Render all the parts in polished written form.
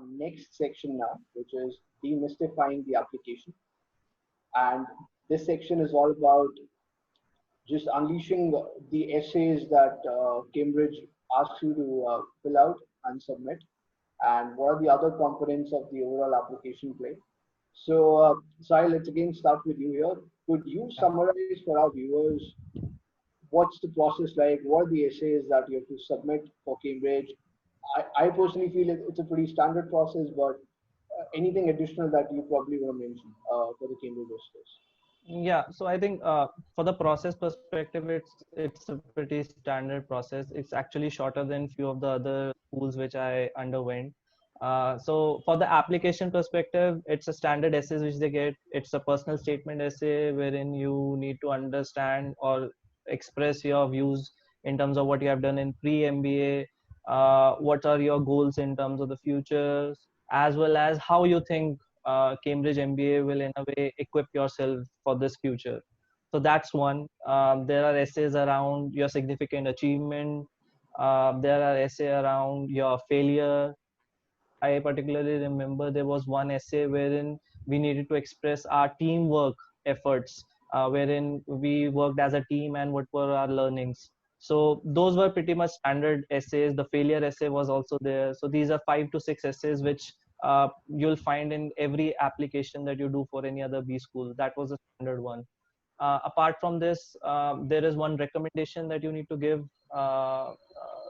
next section now, which is demystifying the application. And this section is all about just unleashing the essays that Cambridge asks you to fill out and submit, and what are the other components of the overall application play. So, Sai, let's again start with you here. Could you summarize for our viewers what's the process like? What are the essays that you have to submit for Cambridge? I personally feel it's a pretty standard process, but anything additional that you probably want to mention for the Cambridge essays? Yeah, so I think for the process perspective, it's a pretty standard process. It's actually shorter than few of the other schools which I underwent. So for the application perspective, it's a standard essay which they get. It's a personal statement essay wherein you need to understand or express your views in terms of what you have done in pre-MBA, what are your goals in terms of the future, as well as how you think Cambridge MBA will in a way equip yourself for this future. So that's one. There are essays around your significant achievement. There are essays around your failure. I particularly remember there was one essay wherein we needed to express our teamwork efforts, wherein we worked as a team and what were our learnings. So those were pretty much standard essays. The failure essay was also there. So these are 5 to 6 essays which you'll find in every application that you do for any other B school. That was a standard one. Apart from this, there is one recommendation that you need to give.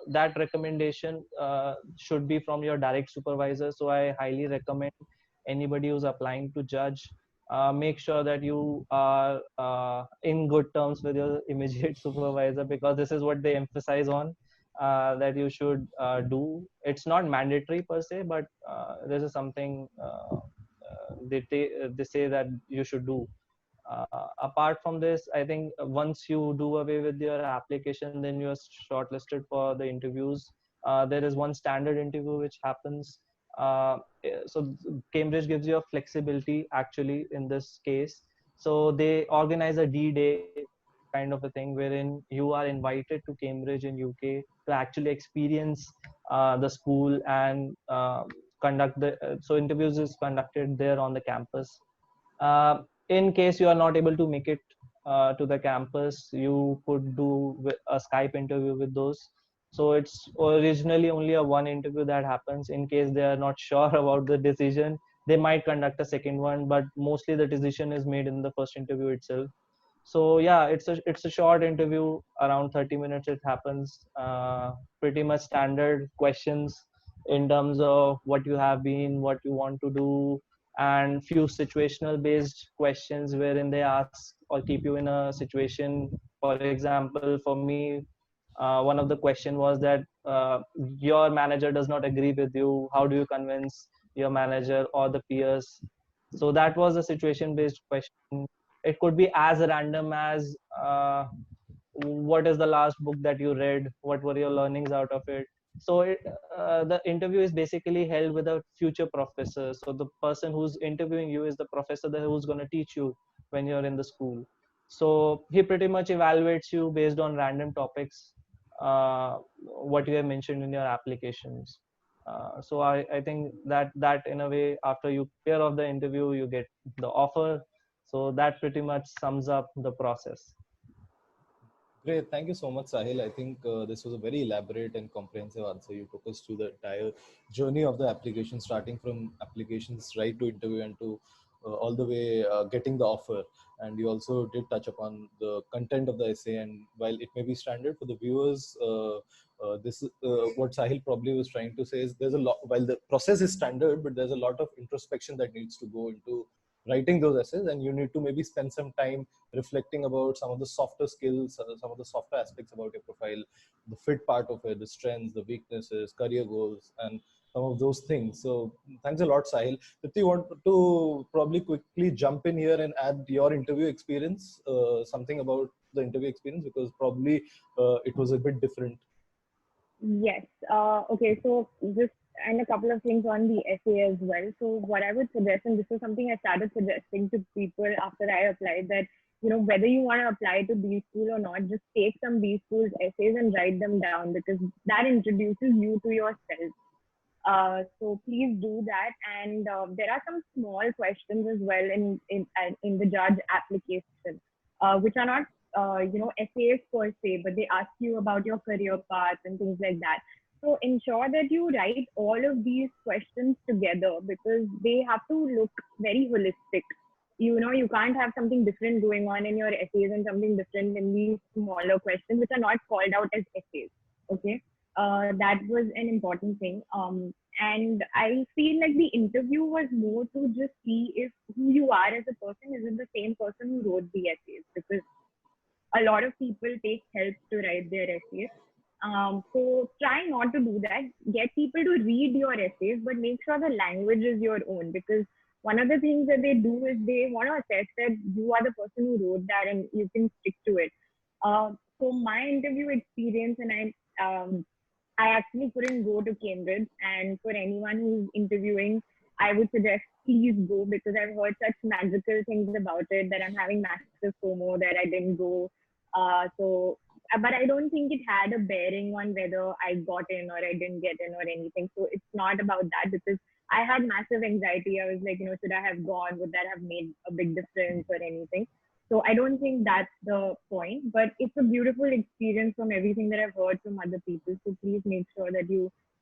That recommendation should be from your direct supervisor. So I highly recommend anybody who's applying to judge, make sure that you are in good terms with your immediate supervisor, because this is what they emphasize on, that you should do. It's not mandatory per se, but this is something they say that you should do. Apart from this, I think once you do away with your application, then you are shortlisted for the interviews. There is one standard interview which happens. So Cambridge gives you a flexibility actually in this case. So they organize a D-Day kind of a thing wherein you are invited to Cambridge in UK to actually experience the school and conduct the so interviews is conducted there on the campus. In case you are not able to make it to the campus, you could do a Skype interview with those. So it's originally only a one interview that happens. In case they are not sure about the decision, they might conduct a second one, but mostly the decision is made in the first interview itself. So yeah, it's a short interview, around 30 minutes it happens. Pretty much standard questions in terms of what you have been, what you want to do, and few situational based questions wherein they ask or keep you in a situation. For example, for me, one of the question was that your manager does not agree with you. How do you convince your manager or the peers? So that was a situation based question. It could be as random as what is the last book that you read, what were your learnings out of it. So the interview is basically held with a future professor. So the person who's interviewing you is the professor who's going to teach you when you're in the school. So he pretty much evaluates you based on random topics, what you have mentioned in your applications. So I think that in a way, after you clear off the interview, you get the offer. So that pretty much sums up the process. Great. Thank you so much, Sahil. I think this was a very elaborate and comprehensive answer. You took us through the entire journey of the application, starting from applications right to interview and to all the way getting the offer. And you also did touch upon the content of the essay. And while it may be standard for the viewers, this is what Sahil probably was trying to say is there's a lot, while the process is standard, but there's a lot of introspection that needs to go into writing those essays, and you need to maybe spend some time reflecting about some of the softer skills, some of the softer aspects about your profile, the fit part of it, the strengths, the weaknesses, career goals, and some of those things. So thanks a lot, Sahil. If you want to probably quickly jump in here and add your interview experience, something about the interview experience, because probably it was a bit different. Yes. Okay. So just and a couple of things on the essay as well. So what I would suggest, and this is something I started suggesting to people after I applied, that whether you want to apply to B school or not, just take some B school's essays and write them down, because that introduces you to yourself. So please do that. And there are some small questions as well in the judge application, which are not essays per se, but they ask you about your career path and things like that. So ensure that you write all of these questions together because they have to look very holistic. You can't have something different going on in your essays and something different in these smaller questions, which are not called out as essays. Okay. That was an important thing. And I feel like the interview was more to just see if who you are as a person is it the same person who wrote the essays, because a lot of people take help to write their essays. So try not to do that. Get people to read your essays, but make sure the language is your own, because one of the things that they do is they want to assess that you are the person who wrote that and you can stick to it. So my interview experience, and I actually couldn't go to Cambridge. And for anyone who's interviewing, I would suggest please go, because I've heard such magical things about it that I'm having massive FOMO that I didn't go. But I don't think it had a bearing on whether I got in or I didn't get in or anything. So it's not about that, because I had massive anxiety. I was like, should I have gone? Would that have made a big difference or anything? So I don't think that's the point, but it's a beautiful experience from everything that I've heard from other people. So please make sure that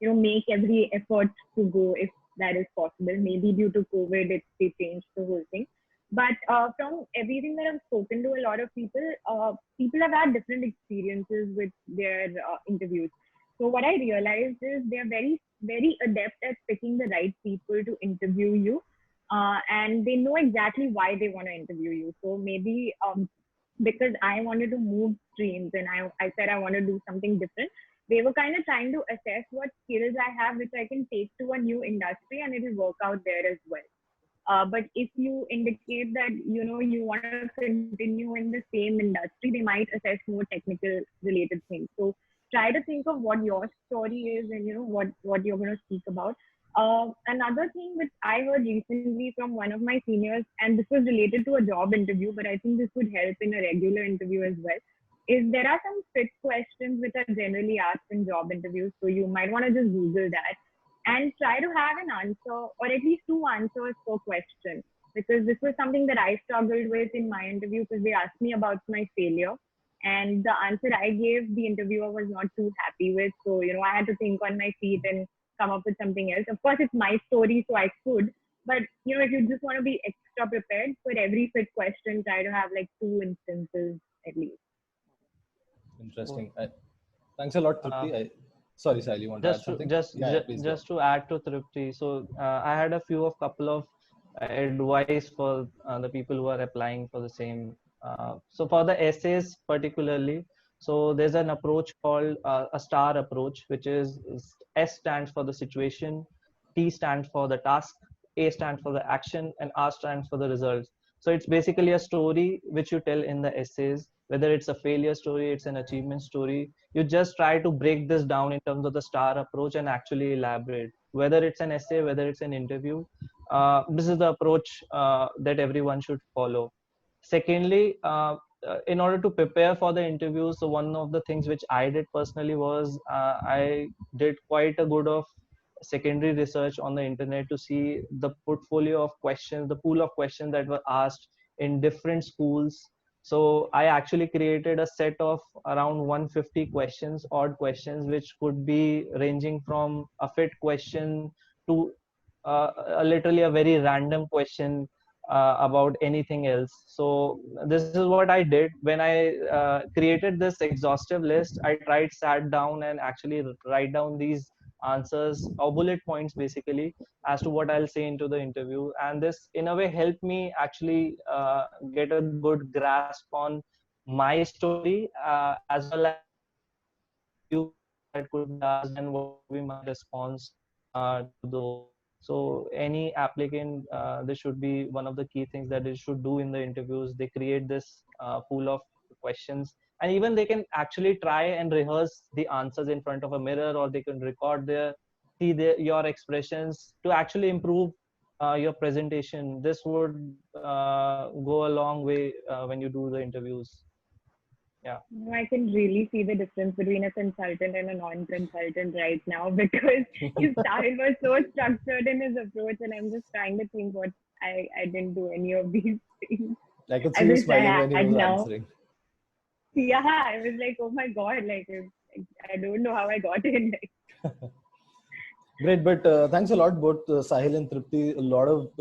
make every effort to go if that is possible. Maybe due to COVID, they changed the whole thing. But from everything that I've spoken to a lot of people, people have had different experiences with their interviews. So what I realized is they're very, very adept at picking the right people to interview you. And they know exactly why they want to interview you. So maybe because I wanted to move streams and I said I want to do something different, they were kind of trying to assess what skills I have, which I can take to a new industry and it will work out there as well. But if you indicate that you want to continue in the same industry, they might assess more technical related things. So try to think of what your story is and what you're going to speak about. Another thing which I heard recently from one of my seniors, and this was related to a job interview, but I think this would help in a regular interview as well, is there are some fit questions which are generally asked in job interviews. So you might want to just Google that and try to have an answer or at least two answers per question. Because this was something that I struggled with in my interview, because they asked me about my failure. And the answer I gave, the interviewer was not too happy with. So, I had to think on my feet and come up with something else. Of course, it's my story, so I could. But, if you just want to be extra prepared for every fit question, try to have like two instances at least. Interesting. Thanks a lot, Tripti. Sorry, Sahil, you want to add something? Just to add to Tripti. So I had a couple of advice for the people who are applying for the same. So for the essays particularly, so there's an approach called a STAR approach, which is S stands for the situation, T stands for the task, A stands for the action, and R stands for the results. So it's basically a story which you tell in the essays, whether it's a failure story, it's an achievement story. You just try to break this down in terms of the STAR approach and actually elaborate, whether it's an essay, whether it's an interview. This is the approach that everyone should follow. Secondly, in order to prepare for the interview, so one of the things which I did personally was I did quite a good of secondary research on the internet to see the portfolio of questions, the pool of questions that were asked in different schools. So I actually created a set of around 150 questions, odd questions, which could be ranging from a fit question to literally a very random question about anything else. So this is what I did when I created this exhaustive list. I sat down and actually write down these answers or bullet points basically as to what I'll say into the interview, and this in a way helped me actually get a good grasp on my story as well as the few questions that could be asked and what would be my response to those. So any applicant, this should be one of the key things that they should do in the interviews. They create this pool of questions, and even they can actually try and rehearse the answers in front of a mirror, or they can record your expressions to actually improve your presentation. This would go a long way when you do the interviews. I can really see the difference between a consultant and a non-consultant right now because his style was so structured in his approach, and I'm just trying to think what I didn't do any of these things. I could I see you wish smiling I when he had was now. answering. Yeah, I was like, oh my god, like I don't know how I got in. Great, but thanks a lot, both Sahil and Tripti. A lot of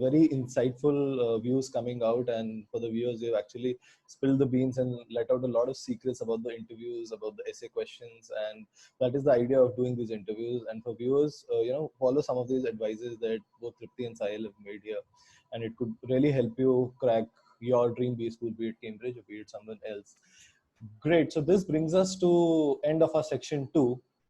very insightful views coming out, and for the viewers, they've actually spilled the beans and let out a lot of secrets about the interviews, about the essay questions, and that is the idea of doing these interviews. And for viewers, follow some of these advices that both Tripti and Sahil have made here, and it could really help you crack your dream B school, be it Cambridge or be it someone else. Great. So this brings us to end of our section 2.